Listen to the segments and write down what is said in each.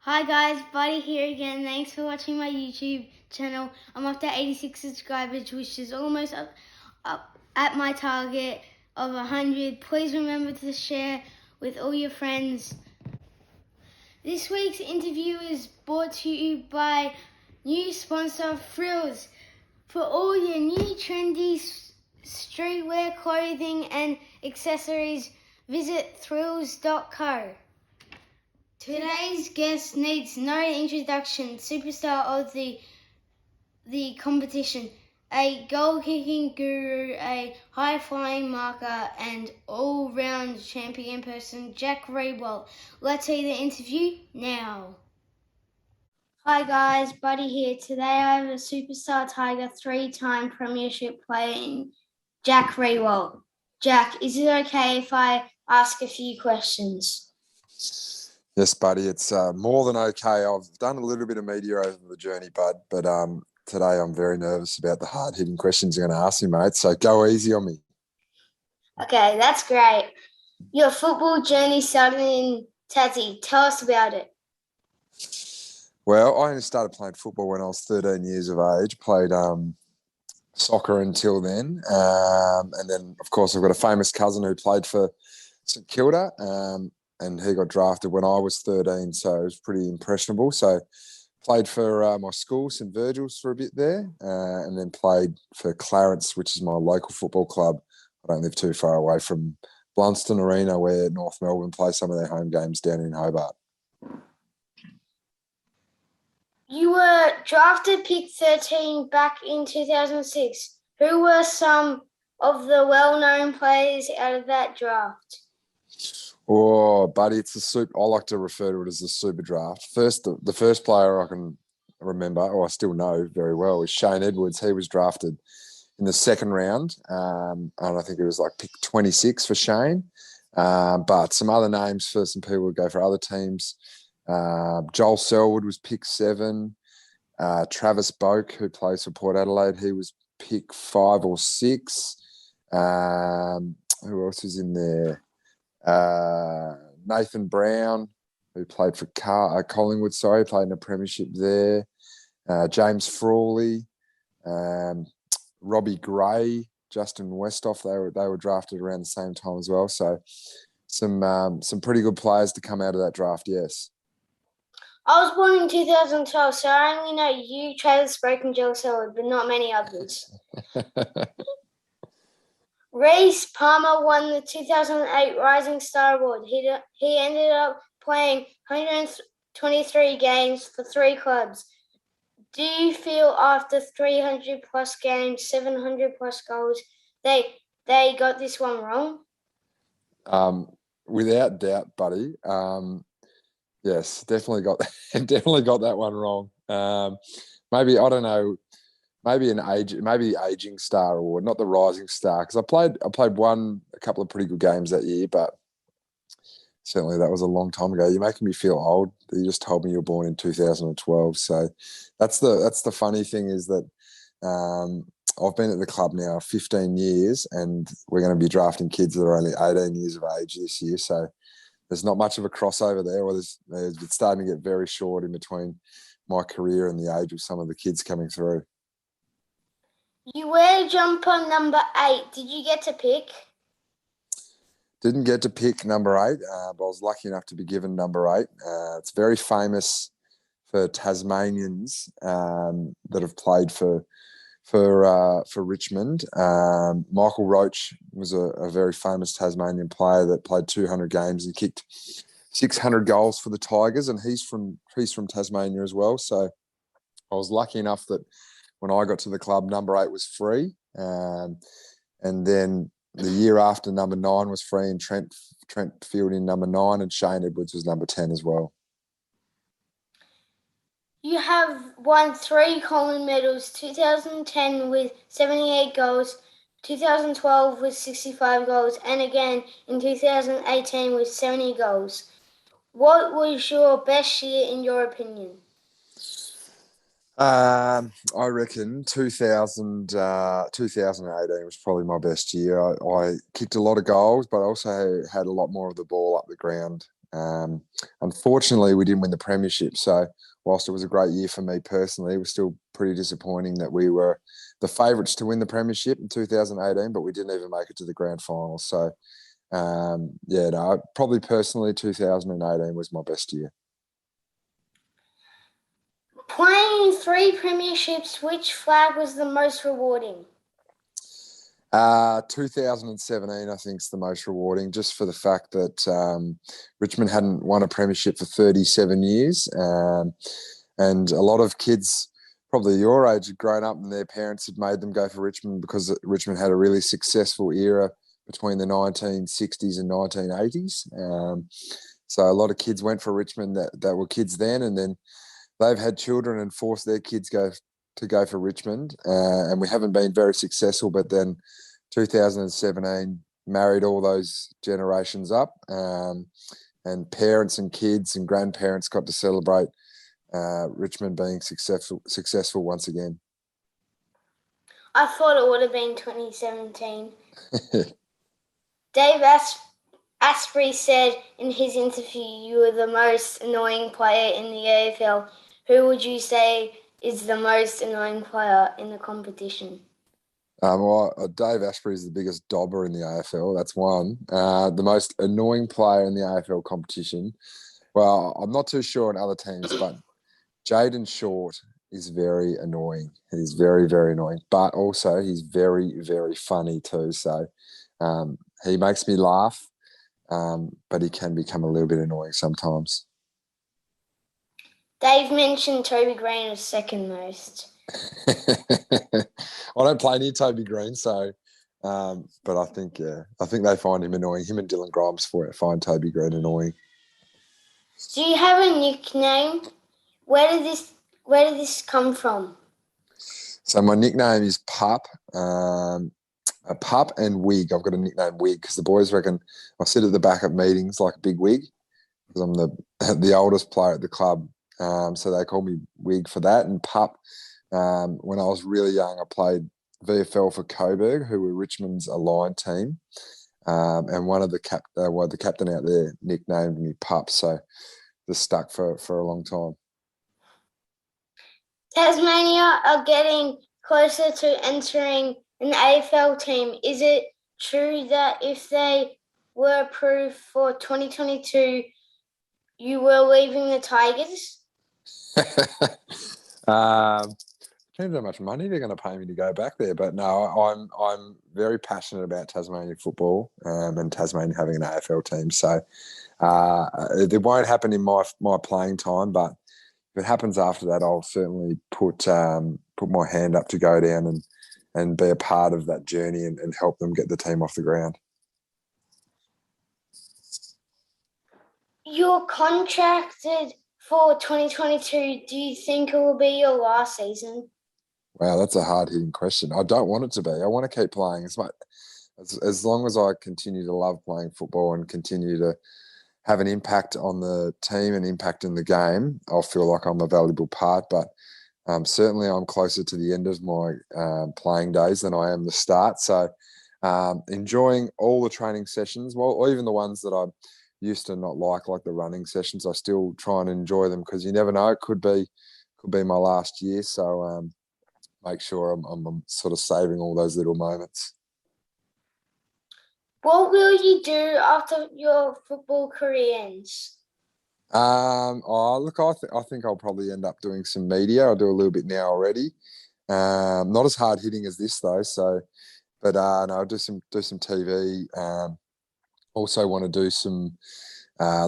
Hi guys, Buddy here again. Thanks for watching my YouTube channel. I'm up to 86 subscribers, which is almost up at my target of 100. Please remember to share with all your friends. This week's interview is brought to you by new sponsor Frills. For all your new trendy streetwear clothing and accessories, visit thrills.co. Today's guest needs no introduction. Superstar of the competition, a goal-kicking guru, a high-flying marker, and all-round champion person, Jack Riewoldt. Let's see the interview now. Hi guys, Buddy here. Today I have a superstar Tiger, three-time premiership player in Jack Riewoldt. Jack, is it okay if I ask a few questions? Yes, buddy, it's more than okay. I've done a little bit of media over the journey, bud, but today I'm very nervous about the hard-hitting questions you're going to ask me, mate, so go easy on me. Okay, that's great. Your football journey started in Tassie. Tell us about it. Well, I only started playing football when I was 13 years of age, played soccer until then, and then, of course, I've got a famous cousin who played for St Kilda, and he got drafted when I was 13, so it was pretty impressionable. So played for my school, St Virgil's, for a bit there, and then played for Clarence, which is my local football club. I don't live too far away from Blunston Arena, where North Melbourne play some of their home games down in Hobart. You were drafted pick 13 back in 2006. Who were some of the well-known players out of that draft? Oh, buddy, it's the super. I like to refer to it as the super draft. The first player I can remember, or I still know very well, is Shane Edwards. He was drafted in the second round, and I think it was like pick 26 for Shane. But some other names for some people who go for other teams. Joel Selwood was pick 7. Travis Boak, who plays for Port Adelaide, he was pick 5 or 6. Who else was in there? Nathan Brown, who played for Collingwood, played in a premiership there. James Frawley, Robbie Gray, Justin Westhoff, they were drafted around the same time as well. So some pretty good players to come out of that draft, yes. I was born in 2012, so I only know you, Travis Boak, and Joel Selwood, but not many others. Reece Palmer won the 2008 Rising Star Award. He ended up playing 123 games for 3 clubs. Do you feel after 300 plus games, 700 plus goals, they got this one wrong? Without doubt, buddy. Yes, definitely got that one wrong. Maybe, I don't know. Maybe the Aging Star Award, not the Rising Star, because I played a couple of pretty good games that year, but certainly that was a long time ago. You're making me feel old. You just told me you were born in 2012, so that's the funny thing is that I've been at the club now 15 years, and we're going to be drafting kids that are only 18 years of age this year. So there's not much of a crossover there, or it's starting to get very short in between my career and the age of some of the kids coming through. You wear jumper number 8. Did you get to pick? Didn't get to pick number 8, but I was lucky enough to be given number 8. It's very famous for Tasmanians that have played for Richmond. Michael Roach was a very famous Tasmanian player that played 200 games and kicked 600 goals for the Tigers, and he's from Tasmania as well. So I was lucky enough that when I got to the club, number 8 was free. And then the year after, number 9 was free, and Trent Fielding number 9, and Shane Edwards was number 10 as well. You have won 3 Collingwood medals, 2010 with 78 goals, 2012 with 65 goals, and again in 2018 with 70 goals. What was your best year in your opinion? I reckon 2018 was probably my best year. I kicked a lot of goals, but I also had a lot more of the ball up the ground Unfortunately, we didn't win the premiership. So whilst it was a great year for me personally, it was still pretty disappointing that we were the favourites to win the premiership in 2018, but we didn't even make it to the grand final. So, probably personally 2018 was my best year. Playing 3 premierships, which flag was the most rewarding? 2017, I think, is the most rewarding, just for the fact that Richmond hadn't won a premiership for 37 years. And a lot of kids, probably your age, had grown up and their parents had made them go for Richmond because Richmond had a really successful era between the 1960s and 1980s. So a lot of kids went for Richmond that were kids then, and then they've had children and forced their kids to go for Richmond. And we haven't been very successful, but then 2017 married all those generations up, and parents and kids and grandparents got to celebrate Richmond being successful once again. I thought it would have been 2017. Dave Asprey said in his interview you were the most annoying player in the AFL. Who would you say is the most annoying player in the competition? Dave Asprey is the biggest dobber in the AFL. That's one. The most annoying player in the AFL competition. Well, I'm not too sure on other teams, but Jaden Short is very annoying. He's very, very annoying. But also he's very, very funny too. So he makes me laugh, but he can become a little bit annoying sometimes. Dave mentioned Toby Green as second most. I don't play near Toby Green, so but I think they find him annoying. Him and Dylan Grimes find Toby Green annoying. Do you have a nickname? Where did this come from? So my nickname is Pup. Pup and Wig. I've got a nickname Wig because the boys reckon I sit at the back at meetings like a big wig because I'm the oldest player at the club. So they call me Wig for that. And Pup, when I was really young, I played VFL for Coburg, who were Richmond's aligned team. And one of the captain out there nicknamed me Pup. So this stuck for a long time. Tasmania are getting closer to entering an AFL team. Is it true that if they were approved for 2022, you were leaving the Tigers? Depends how much money they're going to pay me to go back there. But no, I'm very passionate about Tasmanian football and Tasmania having an AFL team. So it won't happen in my playing time, but if it happens after that, I'll certainly put my hand up to go down and be a part of that journey and help them get the team off the ground. You're contracted for 2022. Do you think it will be your last season? Wow, that's a hard-hitting question. I don't want it to be. I want to keep playing as long as I continue to love playing football and continue to have an impact on the team and impact in the game. I'll feel like I'm a valuable part, but certainly I'm closer to the end of my playing days than I am the start. So enjoying all the training sessions, or even the ones that I used to not like the running sessions. I still try and enjoy them because you never know, it could be my last year. So make sure I'm sort of saving all those little moments. What will you do after your football career ends? I think I'll probably end up doing some media. I'll do a little bit now already. Not as hard hitting as this though. So, but no, I'll do some TV. Also want to do some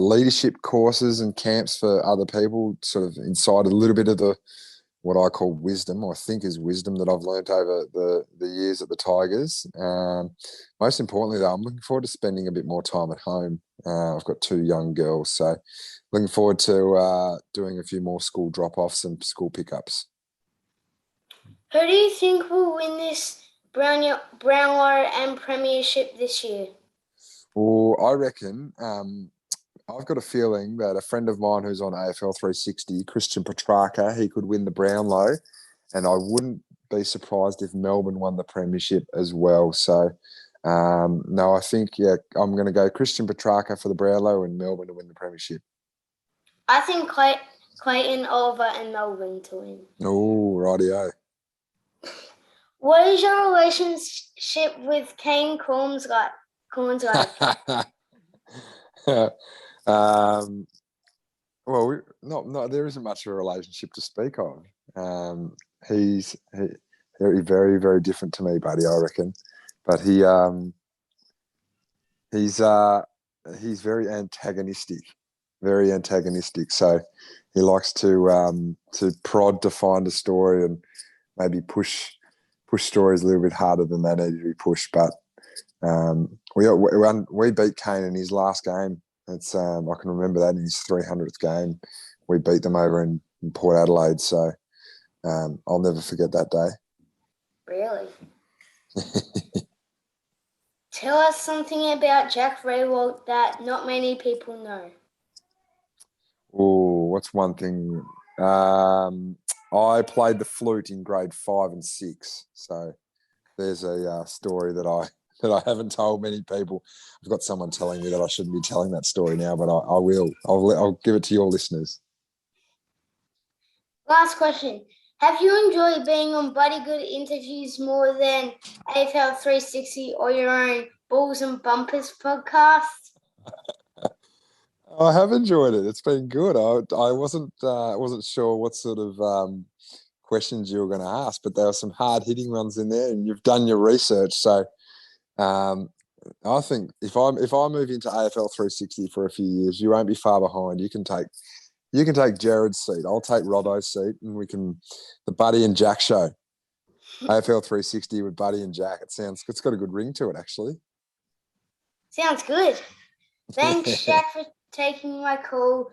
leadership courses and camps for other people, sort of inside a little bit of what I call wisdom, or I think is wisdom that I've learnt over the years at the Tigers. Most importantly, though, I'm looking forward to spending a bit more time at home. I've got 2 young girls, so looking forward to doing a few more school drop-offs and school pickups. Who do you think will win this Brownlow and Premiership this year? Well, I reckon I've got a feeling that a friend of mine who's on AFL 360, Christian Petrarca, he could win the Brownlow, and I wouldn't be surprised if Melbourne won the premiership as well. So No, I think I'm going to go Christian Petrarca for the Brownlow and Melbourne to win the premiership. I think Clayton, Oliver, and Melbourne to win. Oh, rightio. What is your relationship with Kane Corns like? Well, not there isn't much of a relationship to speak of. He's very, very, very different to me, buddy. I reckon, but he's very antagonistic, very antagonistic. So he likes to prod to find a story and maybe push stories a little bit harder than they need to be pushed. But we beat Kane in his last game. It's I can remember that in his 300th game, we beat them over in Port Adelaide. So I'll never forget that day. Really? Tell us something about Jack Riewoldt that not many people know. Oh, what's one thing? I played the flute in grade 5 and 6. So there's a story that I haven't told many people. I've got someone telling me that I shouldn't be telling that story now, but I will. I'll give it to your listeners. Last question. Have you enjoyed being on Bloody Good interviews more than AFL 360 or your own Balls and Bumpers podcast? I have enjoyed it. It's been good. I wasn't sure what sort of questions you were going to ask, but there were some hard hitting ones in there, and you've done your research. So I think if I move into AFL 360 for a few years, you won't be far behind. You can take Jared's seat. I'll take Robbo's seat, and we can the Buddy and Jack show. AFL 360 with Buddy and Jack. It's got a good ring to it, actually. Sounds good. Thanks, Jack, for taking my call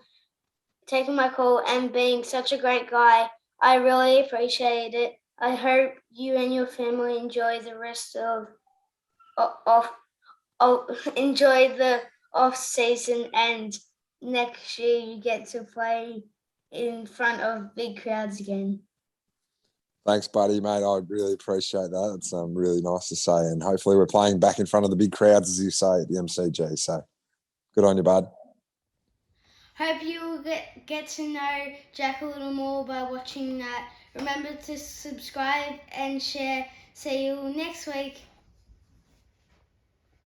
and being such a great guy. I really appreciate it. I hope you and your family enjoy the rest of enjoy the off season, and next year you get to play in front of big crowds again. Thanks, buddy, mate. I really appreciate that. It's really nice to say, and hopefully we're playing back in front of the big crowds, as you say, at the MCG. So good on you, bud. Hope you will get to know Jack a little more by watching that. Remember to subscribe and share. See you next week.